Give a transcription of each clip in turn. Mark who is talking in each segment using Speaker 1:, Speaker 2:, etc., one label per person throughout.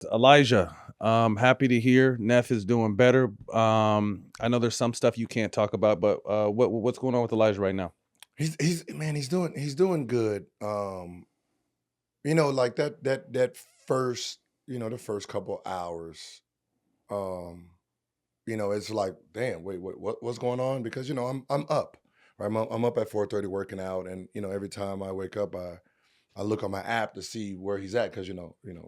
Speaker 1: Elijah, happy to hear Neff is doing better. I know there's some stuff you can't talk about, but what's going on with Elijah right now?
Speaker 2: He's man, he's doing good. Like that first, the first couple hours, um, it's like, damn, wait, what's going on? Because I'm up, right? I'm up at 4:30 working out, and every time I wake up, I look on my app to see where he's at because he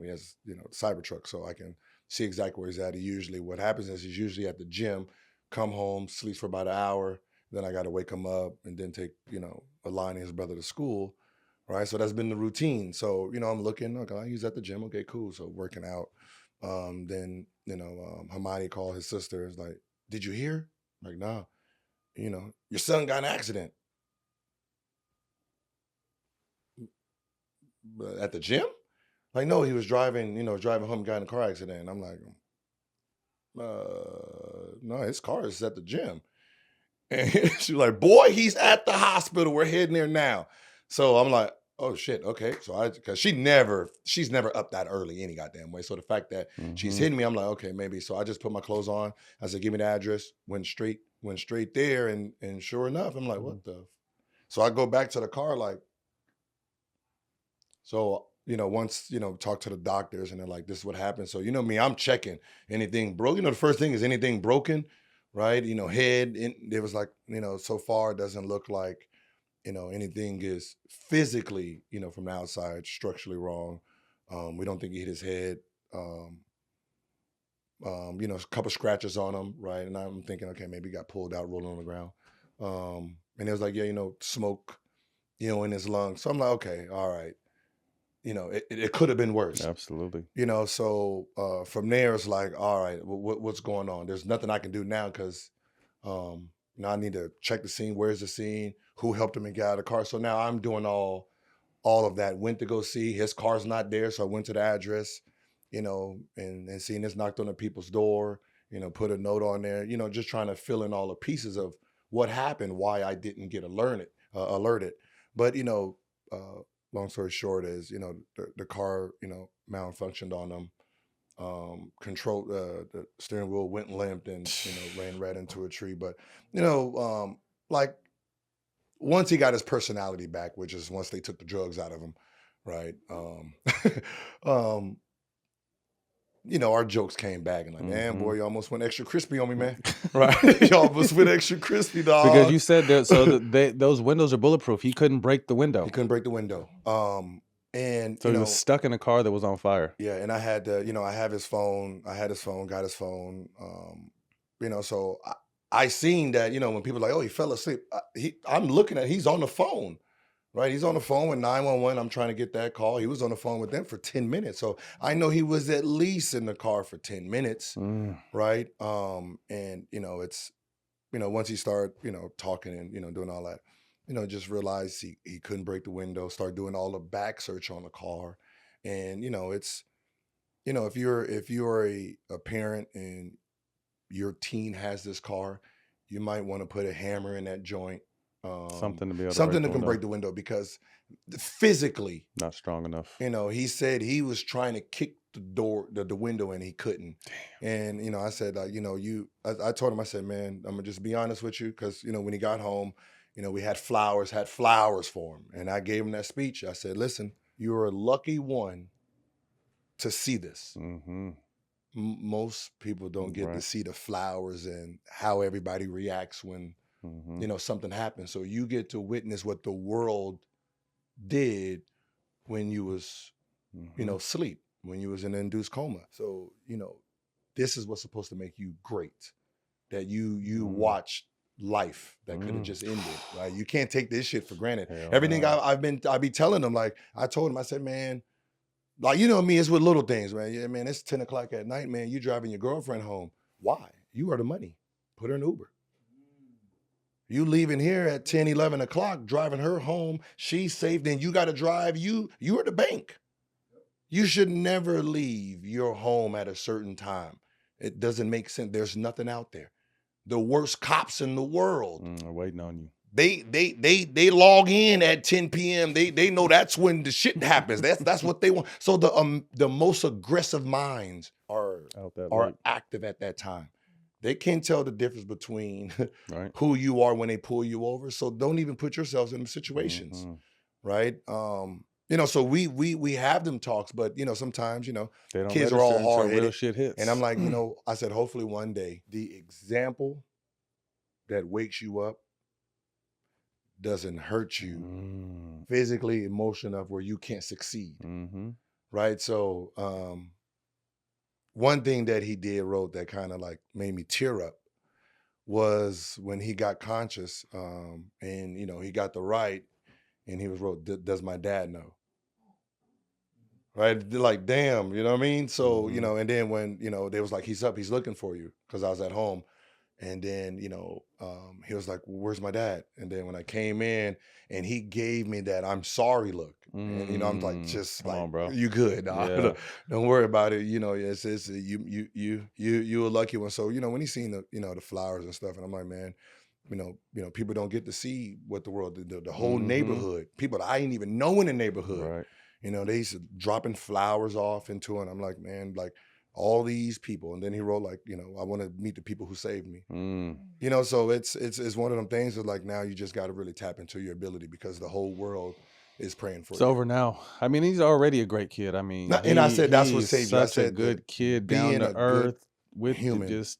Speaker 2: has the Cybertruck, so I can see exactly where he's at. He usually what happens is he's usually at the gym, come home, sleeps for about an hour, then I got to wake him up and then take Alani his brother to school, right? So that's been the routine. So I'm looking, okay, he's at the gym, okay, cool. So working out, then Hermione called his sister, is like, did you hear? Like, nah, your son got in an accident. But at the gym? Like, no, he was driving, driving home, got in a car accident. I'm like, no, his car is at the gym. And she's like, boy, he's at the hospital. We're heading there now. So I'm like, oh shit, okay. So because she's never up that early any goddamn way. So the fact that she's
Speaker 1: Hmm.
Speaker 2: hitting me, I'm like, okay, maybe. So I just put my clothes on. I said, give me the address. Went straight there, and sure enough, I'm like, what the? So I go back to the car, like, so, once, talk to the doctors and they're like, this is what happened. So, me, I'm checking anything broke. The first thing is anything broken, right? Head. It was like, so far it doesn't look like, anything is physically, from the outside, structurally wrong. We don't think he hit his head. Um, a couple scratches on him, right? And I'm thinking, okay, maybe he got pulled out, rolling on the ground. And it was like, yeah, smoke, in his lungs. So I'm like, okay, all right. It could have been worse.
Speaker 1: Absolutely.
Speaker 2: So from there it's like, all right, what's going on? There's nothing I can do now because now I need to check the scene. Where's the scene? Who helped him and get out of the car? So now I'm doing all of that. Went to go see his car's not there, so I went to the address, and seeing this, knocked on the people's door, put a note on there, just trying to fill in all the pieces of what happened, why I didn't get alerted. But uh, long story short is the car malfunctioned on them. Control the steering wheel went limp and ran right into a tree. But like once he got his personality back, which is once they took the drugs out of him, right? Um, our jokes came back and like, man,
Speaker 1: Hmm.
Speaker 2: boy, you almost went extra crispy on me, man. Right? You almost went extra crispy,
Speaker 1: Because
Speaker 2: dog.
Speaker 1: you said that, so those windows are bulletproof. He couldn't break the
Speaker 2: He
Speaker 1: window,
Speaker 2: couldn't break the window. And
Speaker 1: so he was stuck in a car that was on fire.
Speaker 2: yeah, and I had to, I have his phone. I had his phone, got his phone. So I seen that, when people are like, oh, he fell asleep. I'm looking at, he's on the phone, right? He's on the phone with 911. I'm trying to get that call. He was on the phone with them for 10 minutes. So I know he was at least in the car for 10 minutes,
Speaker 1: Mm.
Speaker 2: right? And it's, once he started, talking and, doing all that, just realized he couldn't break the window, start doing all the back search on the car. And, it's, if you're a parent and your teen has this car, you might want to put a hammer in that joint,
Speaker 1: Something to be able to break
Speaker 2: something
Speaker 1: the
Speaker 2: that can break
Speaker 1: window.
Speaker 2: the window because physically,
Speaker 1: Not strong enough.
Speaker 2: he said he was trying to kick the door, the window, and he couldn't. And I said, I told him, I said, man, I'm gonna just be honest with you, because when he got home, we had flowers for him, and I gave him that speech. I said, listen, you're a lucky one to see this.
Speaker 1: Hmm.
Speaker 2: Most people don't get to
Speaker 1: Right.
Speaker 2: see the flowers and how everybody reacts when
Speaker 1: Hmm.
Speaker 2: something happens. So you get to witness what the world did when you was
Speaker 1: Hmm.
Speaker 2: sleep, when you was in an induced coma. So this is what's supposed to make you great, that you
Speaker 1: Mm.
Speaker 2: watched life that could have
Speaker 1: Mm.
Speaker 2: just ended, right? You can't take this shit for granted.
Speaker 1: Hell
Speaker 2: Everything
Speaker 1: no.
Speaker 2: I be telling them, like I told him, I said, man, like, me, it's with little things, man. Yeah, man, it's 10 o'clock at night, man. You driving your girlfriend home. Why? You are the money. Put her in Uber. You leaving here at 10, 11 o'clock, driving her home. She's safe. Then you got to drive. You are the bank. You should never leave your home at a certain time. It doesn't make sense. There's nothing out there. The worst cops in the world,
Speaker 1: Waiting on you.
Speaker 2: They log in at 10 p.m. They know that's when the shit happens. That's what they want. So the most aggressive minds are
Speaker 1: Out that late.
Speaker 2: active at that time. They can't tell the difference between
Speaker 1: Right.
Speaker 2: who you are when they pull you over. So don't even put yourselves in the situations, right? So we have them talks, but sometimes
Speaker 1: They don't
Speaker 2: kids
Speaker 1: register
Speaker 2: are all
Speaker 1: until
Speaker 2: hard
Speaker 1: real
Speaker 2: headed,
Speaker 1: shit hits.
Speaker 2: and I'm like, I said, hopefully one day the example that wakes you up doesn't hurt you physically, emotional enough where you can't succeed, right? So one thing that he wrote that kind of like made me tear up was when he got conscious, and he got the right, and he wrote, "Does my dad know?" Right? They're like, damn, you know what I mean? So and then when they was like, "He's up, he's looking for you," because I was at home. And then, he was like, well, "Where's my dad?" And then when I came in, and he gave me that "I'm sorry" look, and I'm like, just
Speaker 1: Come
Speaker 2: like,
Speaker 1: on, bro.
Speaker 2: "You good?
Speaker 1: Yeah.
Speaker 2: Don't worry about it." It's you a lucky one. So when he seen the flowers and stuff, and I'm like, man, people don't get to see what the world, the whole neighborhood, people that I didn't even know in the neighborhood,
Speaker 1: Right.
Speaker 2: they used to dropping flowers off into it. And I'm like, man, like, all these people. And then he wrote like, "I want to meet the people who saved me." So it's one of them things that like, now you just got to really tap into your ability, because the whole world is praying for
Speaker 1: It's
Speaker 2: you.
Speaker 1: over now. I mean, he's already a great kid. I mean,
Speaker 2: And I said, that's what
Speaker 1: he's
Speaker 2: saved you. I
Speaker 1: such a
Speaker 2: said,
Speaker 1: good kid, down
Speaker 2: being
Speaker 1: to
Speaker 2: a good
Speaker 1: earth, with
Speaker 2: human.
Speaker 1: just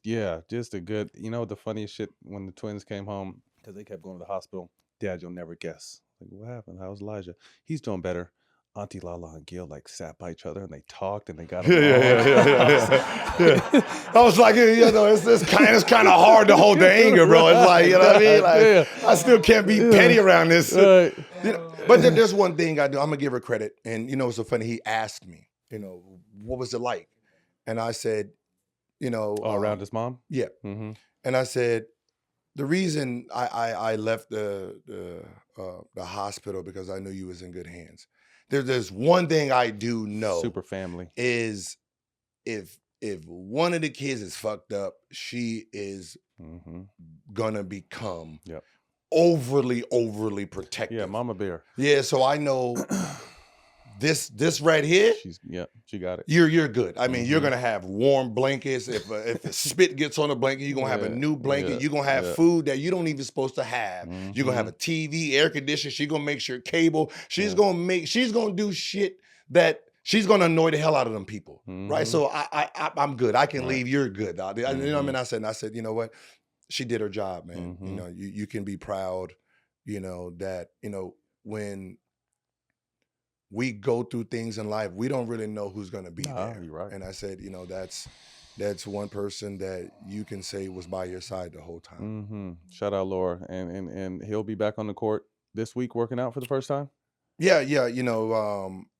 Speaker 1: a good. The funniest shit when the twins came home, because they kept going to the hospital. "Dad, you'll never guess." Like, what happened? How's Elijah? He's doing better. Auntie Lala and Gil like sat by each other and they talked and they got along.
Speaker 2: Yeah. I was like, it's kind of hard to hold the anger, bro. It's like, you know what I mean? Like, I still can't be petty around this.
Speaker 1: Right.
Speaker 2: But there's one thing I do. I'm gonna give her credit. And it's so funny. He asked me, what was it like? And I said,
Speaker 1: around his mom.
Speaker 2: Yeah. And I said, the reason I left the hospital, because I knew you was in good hands. There's one thing I do know.
Speaker 1: Super family.
Speaker 2: Is if one of the kids is fucked up, she is gonna become overly protective.
Speaker 1: Yeah, mama bear.
Speaker 2: Yeah, so I know this right here,
Speaker 1: she got it.
Speaker 2: You're good. I mean, you're gonna have warm blankets. If the spit gets on the blanket, you're gonna have a new blanket. You're gonna have food that you don't even supposed to have. You're gonna have a TV, air conditioner. She's gonna make sure cable. She's gonna do shit that she's gonna annoy the hell out of them people. Right? So I'm good. I can leave. You're good. You know what I mean? I said, you know what? She did her job, man. You can be proud, that, when we go through things in life, we don't really know who's going to be there.
Speaker 1: You're right.
Speaker 2: And I said, that's one person that you can say was by your side the whole time.
Speaker 1: Shout out Laura, and he'll be back on the court this week working out for the first time.
Speaker 2: Yeah.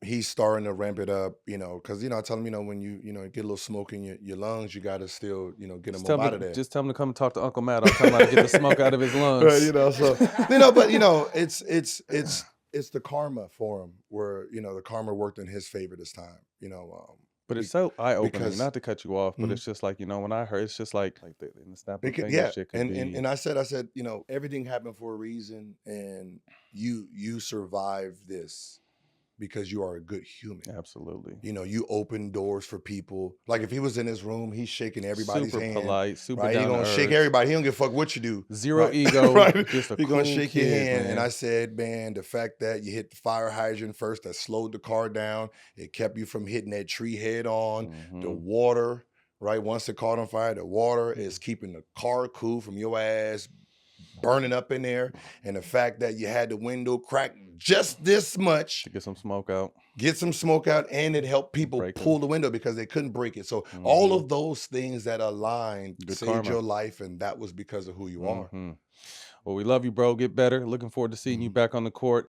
Speaker 2: He's starting to ramp it up, because I tell him, when you get a little smoke in your lungs, you got to still get him out of there.
Speaker 1: Just tell him to come talk to Uncle Matt. I'll tell him how to get the smoke out of his lungs.
Speaker 2: Right, so but it's the karma for him, where the karma worked in his favor this time.
Speaker 1: But it's so eye-opening, not to cut you off, but it's just like, when I heard, it's just like in the snap of fingers, shit could be.
Speaker 2: And I said, everything happened for a reason, and you survived this because you are a good human.
Speaker 1: Absolutely.
Speaker 2: You open doors for people. Like, if he was in his room, he's shaking everybody's hand.
Speaker 1: Super polite, super
Speaker 2: right?
Speaker 1: down
Speaker 2: He gonna
Speaker 1: to
Speaker 2: shake
Speaker 1: earth.
Speaker 2: Everybody. He don't give a fuck what you do.
Speaker 1: Zero ego.
Speaker 2: Right?
Speaker 1: Just a
Speaker 2: He
Speaker 1: cool
Speaker 2: gonna shake
Speaker 1: kid,
Speaker 2: your hand.
Speaker 1: man.
Speaker 2: And I said, man, the fact that you hit the fire hydrant first, that slowed the car down. It kept you from hitting that tree head on. The water, right? Once it caught on fire, the water is keeping the car cool from your ass burning up in there. And the fact that you had the window cracked just this much
Speaker 1: to get some smoke out.
Speaker 2: And it helped people pull the window because they couldn't break it. So all of those things that aligned saved your life, and that was because of who you are.
Speaker 1: Well, we love you, bro. Get better. Looking forward to seeing you back on the court.